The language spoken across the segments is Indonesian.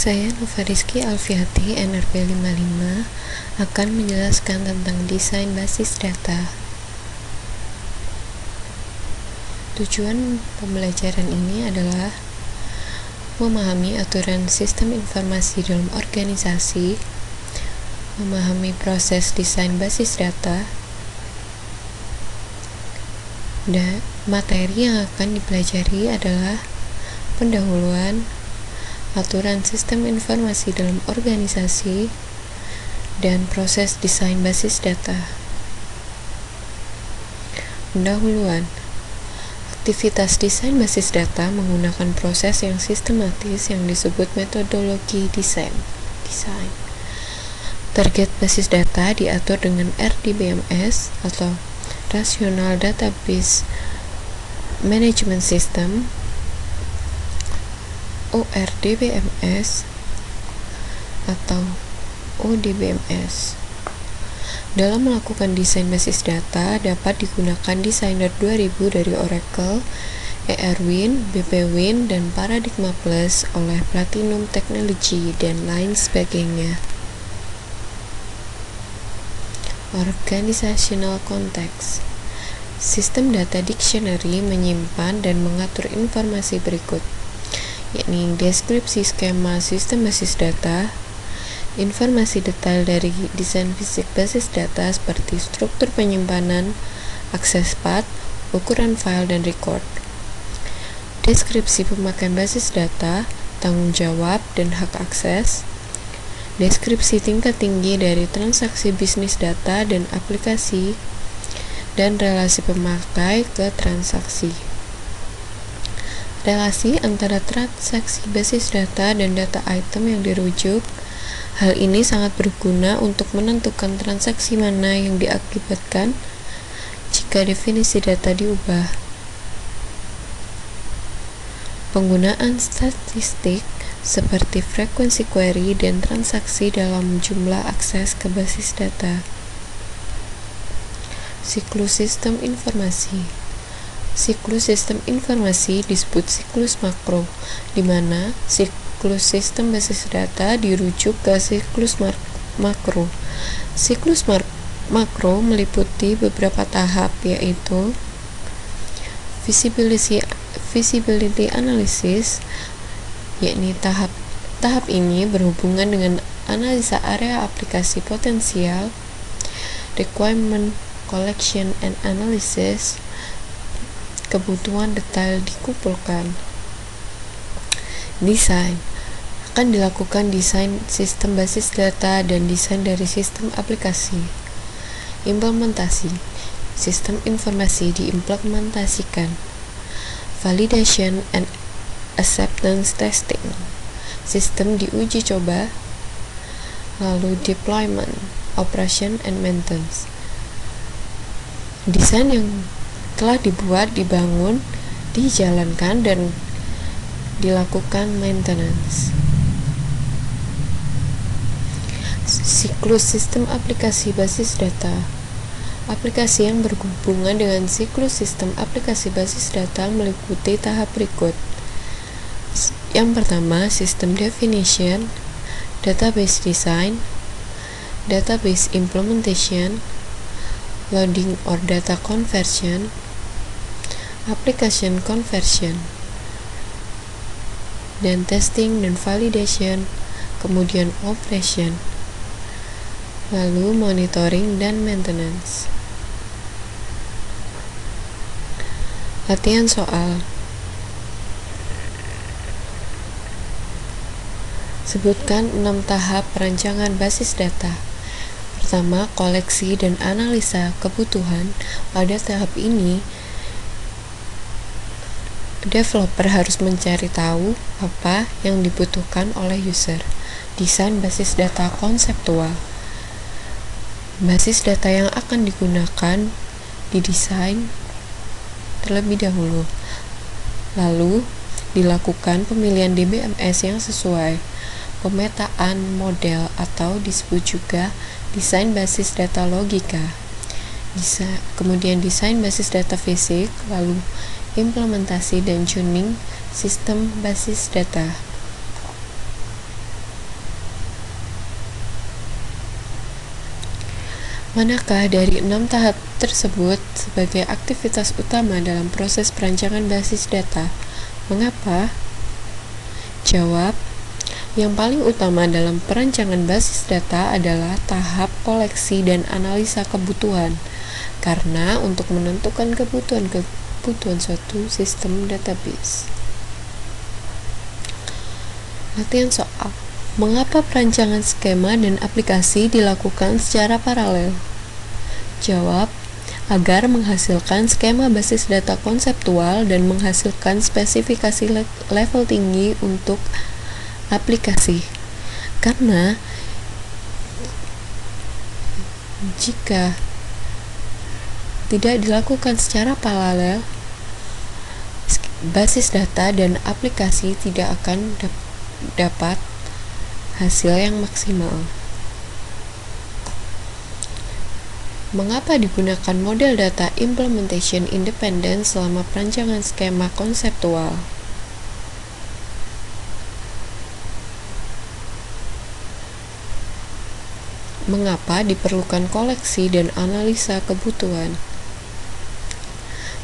Saya Nova Rizky Alfiati, NRP 55, akan menjelaskan tentang desain basis data. Tujuan pembelajaran ini adalah memahami aturan sistem informasi dalam organisasi, memahami proses desain basis data, dan materi yang akan dipelajari adalah pendahuluan, aturan sistem informasi dalam organisasi, dan proses desain basis data. Pendahuluan. Aktivitas desain basis data menggunakan proses yang sistematis yang disebut metodologi desain. Target basis data diatur dengan RDBMS atau Rational Database Management System, ORDBMS atau ODBMS. Dalam melakukan desain basis data dapat digunakan Designer 2000 dari Oracle, ERWIN, BPWIN, dan Paradigma Plus oleh Platinum Technology dan lain sebagainya. Organizational Context. Sistem data dictionary menyimpan dan mengatur informasi berikut, yakni deskripsi skema sistem basis data, informasi detail dari desain fisik basis data seperti struktur penyimpanan, akses path, ukuran file dan record, deskripsi pemakaian basis data, tanggung jawab dan hak akses, deskripsi tingkat tinggi dari transaksi bisnis data dan aplikasi, dan relasi pemakai ke transaksi. Relasi antara transaksi basis data dan data item yang dirujuk. Hal ini sangat berguna untuk menentukan transaksi mana yang diakibatkan jika definisi data diubah. Penggunaan statistik seperti frekuensi query dan transaksi dalam jumlah akses ke basis data. Siklus sistem informasi. Siklus sistem informasi disebut siklus makro, di mana siklus sistem basis data dirujuk ke siklus makro. Siklus makro meliputi beberapa tahap, yaitu feasibility analysis, yakni tahap ini berhubungan dengan analisa area aplikasi potensial, requirement collection and analysis, kebutuhan detail dikumpulkan. Desain akan dilakukan desain sistem basis data dan desain dari sistem aplikasi. Implementasi sistem informasi diimplementasikan. Validation and acceptance testing, sistem diuji coba. Lalu deployment, operation and maintenance, desain yang telah dibangun, dijalankan, dan dilakukan maintenance. Siklus sistem aplikasi basis data. Aplikasi yang berhubungan dengan siklus sistem aplikasi basis data meliputi tahap berikut. Yang pertama, system definition, database design, database implementation, loading or data conversion, application conversion, dan testing dan validation, kemudian operation, lalu monitoring dan maintenance. Latihan soal. Sebutkan 6 tahap perancangan basis data. Pertama, koleksi dan analisa kebutuhan. Pada tahap ini, developer harus mencari tahu apa yang dibutuhkan oleh user. Desain basis data konseptual. Basis data yang akan digunakan didesain terlebih dahulu. Lalu, dilakukan pemilihan DBMS yang sesuai. Pemetaan model atau disebut juga desain basis data logika. Kemudian desain basis data fisik, lalu implementasi dan tuning sistem basis data. Manakah dari 6 tahap tersebut sebagai aktivitas utama dalam proses perancangan basis data? Mengapa? Jawab, yang paling utama dalam perancangan basis data adalah tahap koleksi dan analisa kebutuhan, karena untuk menentukan kebutuhan suatu sistem database. Latihan soal. Mengapa perancangan skema dan aplikasi dilakukan secara paralel? Jawab, agar menghasilkan skema basis data konseptual dan menghasilkan spesifikasi level tinggi untuk aplikasi. Karena jika tidak dilakukan secara paralel, basis data dan aplikasi tidak akan dapat hasil yang maksimal. Mengapa digunakan model data implementation independent selama perancangan skema konseptual? Mengapa diperlukan koleksi dan analisa kebutuhan?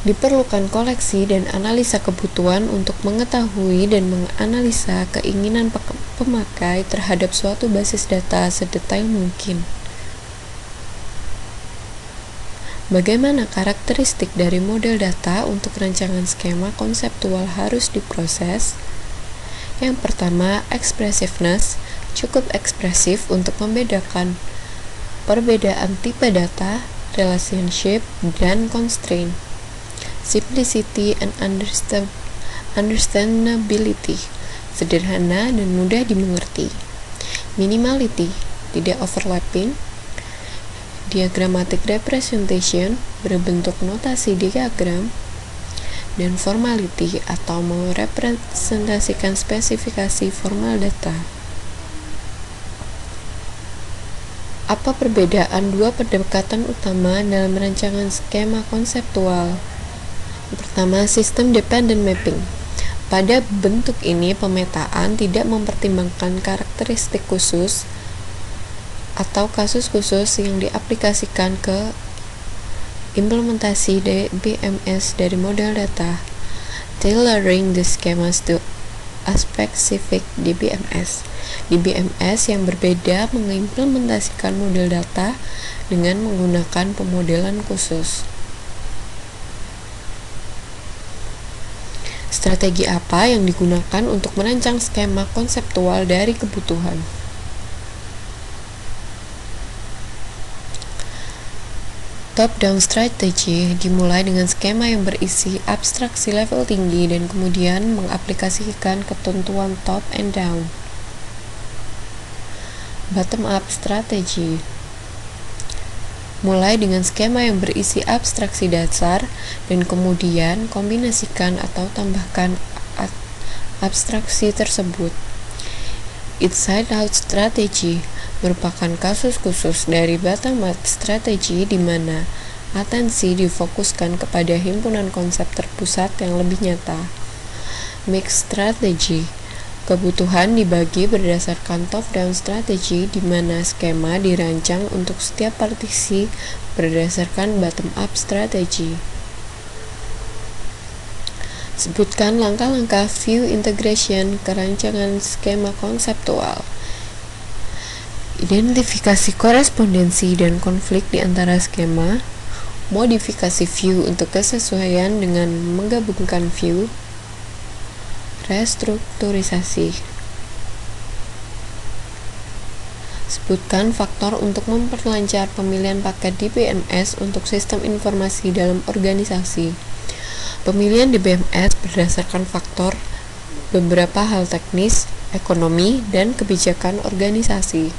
Diperlukan koleksi dan analisa kebutuhan untuk mengetahui dan menganalisa keinginan pemakai terhadap suatu basis data sedetail mungkin. Bagaimana karakteristik dari model data untuk rancangan skema konseptual harus diproses? Yang pertama, expressiveness, cukup ekspresif untuk membedakan perbedaan tipe data, relationship, dan constraint. Simplicity and understandability, sederhana dan mudah dimengerti. Minimality, tidak overlapping. Diagrammatic representation, berbentuk notasi diagram. Dan formality, atau merepresentasikan spesifikasi formal data. Apa perbedaan dua pendekatan utama dalam rancangan skema konseptual? Pertama, System Dependent Mapping. Pada bentuk ini, pemetaan tidak mempertimbangkan karakteristik khusus atau kasus khusus yang diaplikasikan ke implementasi DBMS dari model data. Tailoring the schemas to a specific DBMS. DBMS yang berbeda mengimplementasikan model data dengan menggunakan pemodelan khusus. Strategi apa yang digunakan untuk merancang skema konseptual dari kebutuhan? Top-down strategy dimulai dengan skema yang berisi abstraksi level tinggi dan kemudian mengaplikasikan ketentuan top and down. Bottom-up strategy mulai dengan skema yang berisi abstraksi dasar dan kemudian kombinasikan atau tambahkan abstraksi tersebut. Inside-out strategy merupakan kasus khusus dari bottom-up strategy di mana atensi difokuskan kepada himpunan konsep terpusat yang lebih nyata. Mixed strategy, kebutuhan dibagi berdasarkan top-down strategy di mana skema dirancang untuk setiap partisi berdasarkan bottom-up strategy. Sebutkan langkah-langkah view integration ke rancangan skema konseptual. Identifikasi korespondensi dan konflik di antara skema. Modifikasi view untuk kesesuaian dengan menggabungkan view. Restrukturisasi. Sebutkan faktor untuk memperlancar pemilihan paket DBMS untuk sistem informasi dalam organisasi. Pemilihan DBMS berdasarkan faktor beberapa hal teknis, ekonomi, dan kebijakan organisasi.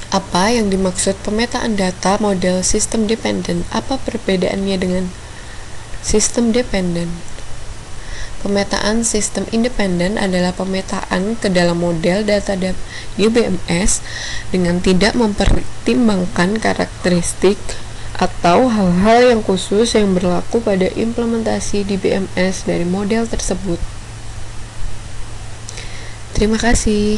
Apa yang dimaksud pemetaan data model sistem dependent? Apa perbedaannya dengan sistem dependent? Pemetaan sistem independen adalah pemetaan ke dalam model data DBMS dengan tidak mempertimbangkan karakteristik atau hal-hal yang khusus yang berlaku pada implementasi DBMS dari model tersebut. Terima kasih.